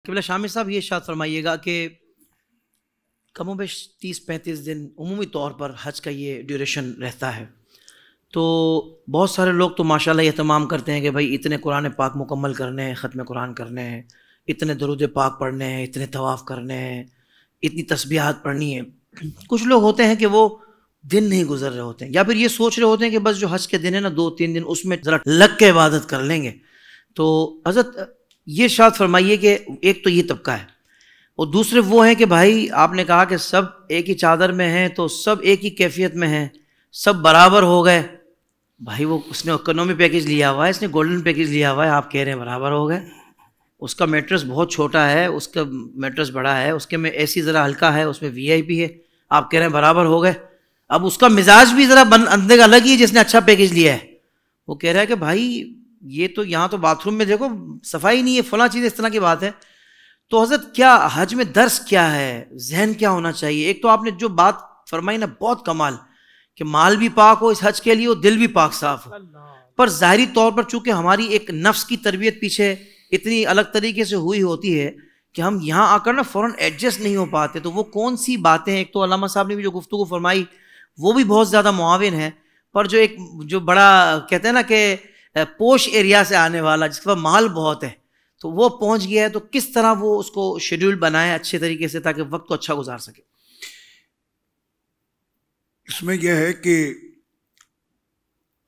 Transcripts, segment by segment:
قبلہ شامل صاحب یہ ارشاد فرمائیے گا کہ کم و بیش 30-35 دن عمومی طور پر حج کا یہ ڈیوریشن رہتا ہے، تو بہت سارے لوگ تو ماشاءاللہ اہتمام کرتے ہیں کہ بھائی اتنے قرآن پاک مکمل کرنے ہیں، ختم قرآن کرنے ہیں، اتنے درود پاک پڑھنے ہیں، اتنے طواف کرنے ہیں، اتنی تسبیحات پڑھنی ہے۔ کچھ لوگ ہوتے ہیں کہ وہ دن نہیں گزر رہے ہوتے ہیں، یا پھر یہ سوچ رہے ہوتے ہیں کہ بس جو حج کے دن ہے نا 2-3 دن اس میں ذرا لگ کے عبادت کر لیں گے۔ تو حضرت یہ ارشاد فرمائیے کہ ایک تو یہ طبقہ ہے، اور دوسرے وہ ہیں کہ بھائی آپ نے کہا کہ سب ایک ہی چادر میں ہیں تو سب ایک ہی کیفیت میں ہیں، سب برابر ہو گئے۔ بھائی وہ اس نے اکنومی پیکج لیا ہوا ہے، اس نے گولڈن پیکج لیا ہوا ہے، آپ کہہ رہے ہیں برابر ہو گئے۔ اس کا میٹرس بہت چھوٹا ہے، اس کا میٹرس بڑا ہے، اس کے میں اے سی ذرا ہلکا ہے، اس میں وی آئی پی ہے، آپ کہہ رہے ہیں برابر ہو گئے۔ اب اس کا مزاج بھی ذرا اندے کا الگ ہی ہے جس نے اچھا پیکج لیا ہے، وہ کہہ رہا ہے کہ بھائی یہ تو یہاں تو باتھ روم میں دیکھو صفائی نہیں ہے، فلاں چیز اس طرح کی بات ہے۔ تو حضرت کیا حج میں درس کیا ہے، ذہن کیا ہونا چاہیے؟ ایک تو آپ نے جو بات فرمائی نا بہت کمال، کہ مال بھی پاک ہو اس حج کے لیے اور دل بھی پاک صاف ہو، پر ظاہری طور پر چونکہ ہماری ایک نفس کی تربیت پیچھے اتنی الگ طریقے سے ہوئی ہوتی ہے کہ ہم یہاں آ کر نا فوراً ایڈجسٹ نہیں ہو پاتے۔ تو وہ کون سی باتیں، ایک تو علامہ صاحب نے بھی جو گفتگو فرمائی وہ بھی بہت زیادہ معاون ہے، پر جو ایک جو بڑا کہتے ہیں نا کہ پوش ایریا سے آنے والا جس کے پاس مال بہت ہے تو وہ پہنچ گیا ہے، تو کس طرح وہ اس کو شیڈیول بنائے اچھے طریقے سے تاکہ وقت کو اچھا گزار سکے؟ اس میں یہ ہے کہ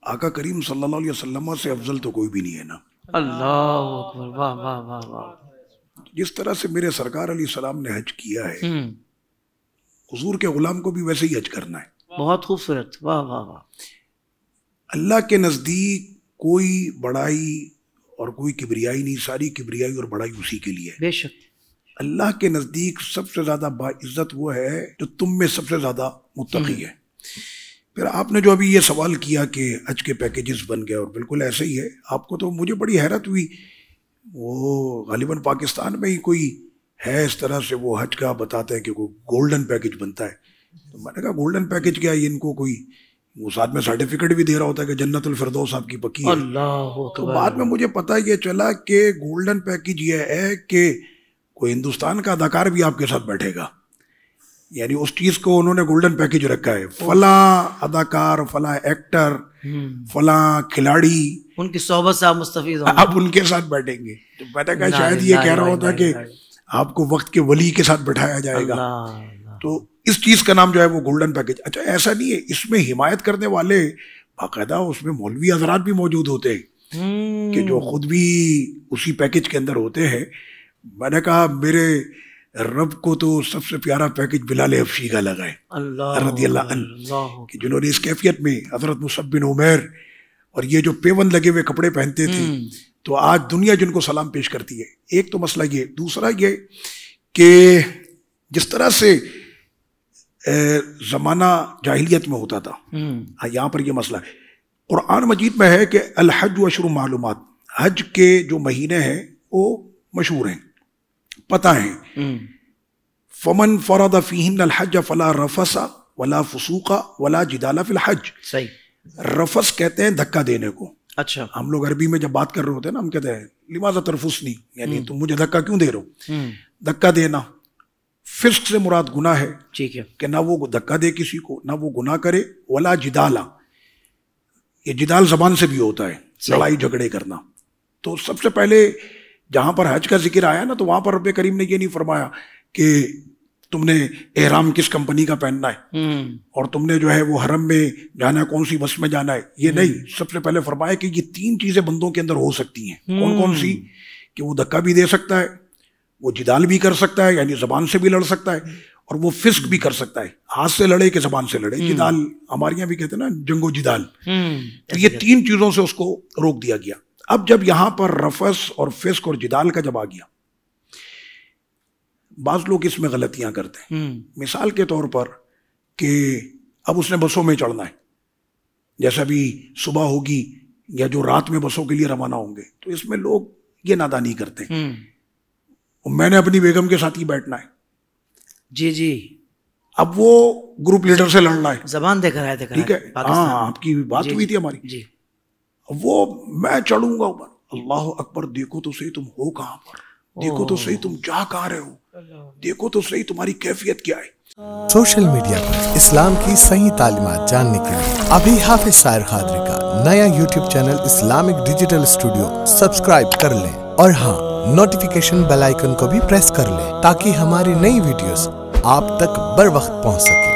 آقا کریم صلی اللہ علیہ وسلم سے افضل تو کوئی بھی نہیں ہے نا۔ اللہ اکبر، واہ واہ واہ واہ۔ جس طرح سے میرے سرکار علیہ السلام نے حج کیا ہے، حضور کے غلام کو بھی ویسے ہی حج کرنا ہے۔ بہت خوبصورت، واہ واہ واہ۔ اللہ کے نزدیک کوئی بڑائی اور کوئی کبریائی نہیں، ساری کبریائی اور بڑائی اسی کے لیے ہے۔ بے شک اللہ کے نزدیک سب سے زیادہ باعزت وہ ہے جو تم میں سب سے زیادہ متقی ہے۔ پھر آپ نے جو ابھی یہ سوال کیا کہ حج کے پیکیجز بن گئے، اور بالکل ایسے ہی ہے۔ آپ کو تو مجھے بڑی حیرت ہوئی، وہ غالباً پاکستان میں ہی کوئی ہے اس طرح سے وہ حج کا بتاتا ہے کہ کوئی گولڈن پیکیج بنتا ہے۔ تو میں نے کہا گولڈن پیکیج کیا ہے، ان کو کوئی وہ ساتھ میں سرٹیفکیٹ بھی دے رہا ہوتا ہے کہ جنت الفردوس آپ کی پکی ہے۔ اللہ تو بعد میں مجھے پتہ یہ چلا کہ گولڈن پیکیج یہ ہے کہ کوئی ہندوستان کا اداکار بھی آپ کے ساتھ بیٹھے گا، یعنی اس چیز کو انہوں نے گولڈن پیکیج رکھا ہے۔ فلاں اداکار، فلاں ایکٹر، فلاں کھلاڑی ان کی صحبت سے آپ مستفید ہوں، آپ ان کے ساتھ بیٹھیں گے۔ تو میں نے کہا شاید یہ کہہ رہا ہوتا کہ آپ کو وقت کے ولی کے ساتھ بٹھایا جائے گا، تو اس چیز کا نام جو ہے وہ گولڈن پیکیج۔ اچھا ایسا نہیں ہے، اس میں حمایت کرنے والے باقاعدہ اس میں مولوی حضرات بھی موجود ہوتے ہیں کہ جو خود بھی اسی پیکیج کے اندر ہوتے ہیں۔ میں نے کہا میرے رب کو تو سب سے پیارا پیکیج بلال حبشی کا لگا ہے رضی اللہ عنہ، کہ جنہوں نے اس کیفیت میں حضرت مصعب بن عمیر اور یہ جو پیون لگے ہوئے کپڑے پہنتے تھے، تو آج دنیا جن کو سلام پیش کرتی ہے۔ ایک تو مسئلہ یہ، دوسرا یہ کہ جس طرح سے زمانہ جاہلیت میں ہوتا تھا، یہاں پر یہ مسئلہ ہے۔ قرآن مجید میں ہے کہ الحج اشہر معلومات، حج کے جو مہینے ہیں وہ مشہور ہیں، پتہ ہیں۔ فمن فرض فیہن الحج فلا رفث ولا فسوق ولا جدال فی الحج۔ صحیح، رفث کہتے ہیں دھکا دینے کو۔ اچھا، ہم لوگ عربی میں جب بات کر رہے ہوتے ہیں نا، ہم کہتے ہیں لماذا ترفسنی، یعنی تم مجھے دھکا کیوں دے رہے ہو، دھکا دینا۔ فسق سے مراد گناہ ہے، ٹھیک ہے، کہ نہ وہ دھکا دے کسی کو، نہ وہ گناہ کرے۔ ولا جدالا، یہ جدال زبان سے بھی ہوتا ہے، لڑائی جھگڑے کرنا۔ تو سب سے پہلے جہاں پر حج کا ذکر آیا نا، تو وہاں پر رب کریم نے یہ نہیں فرمایا کہ تم نے احرام کس کمپنی کا پہننا ہے اور تم نے جو ہے وہ حرم میں جانا ہے، کون سی بس میں جانا ہے، یہ نہیں۔ سب سے پہلے فرمایا کہ یہ 3 چیزیں بندوں کے اندر ہو سکتی ہیں۔ کون کون سی؟ کہ وہ دھکا بھی دے سکتا ہے، وہ جدال بھی کر سکتا ہے یعنی زبان سے بھی لڑ سکتا ہے، اور وہ فسق بھی کر سکتا ہے، ہاتھ سے لڑے کہ زبان سے لڑے۔ جدال ہمارے یہاں بھی کہتے ہیں نا، جنگ و جدال۔ تو یہ 3 چیزوں سے اس کو روک دیا گیا۔ اب جب یہاں پر رفث اور فسق اور جدال کا جب آ گیا، بعض لوگ اس میں غلطیاں کرتے ہیں۔ مثال کے طور پر کہ اب اس نے بسوں میں چڑھنا ہے، جیسا بھی صبح ہوگی یا جو رات میں بسوں کے لیے روانہ ہوں گے، تو اس میں لوگ یہ نادانی کرتے ہیں، میں نے اپنی بیگم کے ساتھ ہی بیٹھنا ہے۔ جی جی، اب وہ گروپ لیڈر سے لڑنا ہے، زبان دے کر آئے تھے، ٹھیک ہے، ہاں آپ کی بات ہوئی تھی ہماری۔ وہ میں چڑھوں گا اوپر، اللہ اکبر، دیکھو تو صحیح تم ہو کہاں پر، دیکھو تو صحیح تم جا کہاں رہے ہو، دیکھو تو صحیح تمہاری کیفیت کیا ہے. سوشل میڈیا پر اسلام کی صحیح تعلیمات جاننے کے لیے ابھی حافظ سائر قادری کا نیا YouTube channel Islamic digital studio subscribe کر لیں، اور ہاں نوٹیفیکیشن بیل آئیکن کو بھی پریس کر لیں تاکہ ہماری نئی ویڈیوز آپ تک بر وقت پہنچ سکے.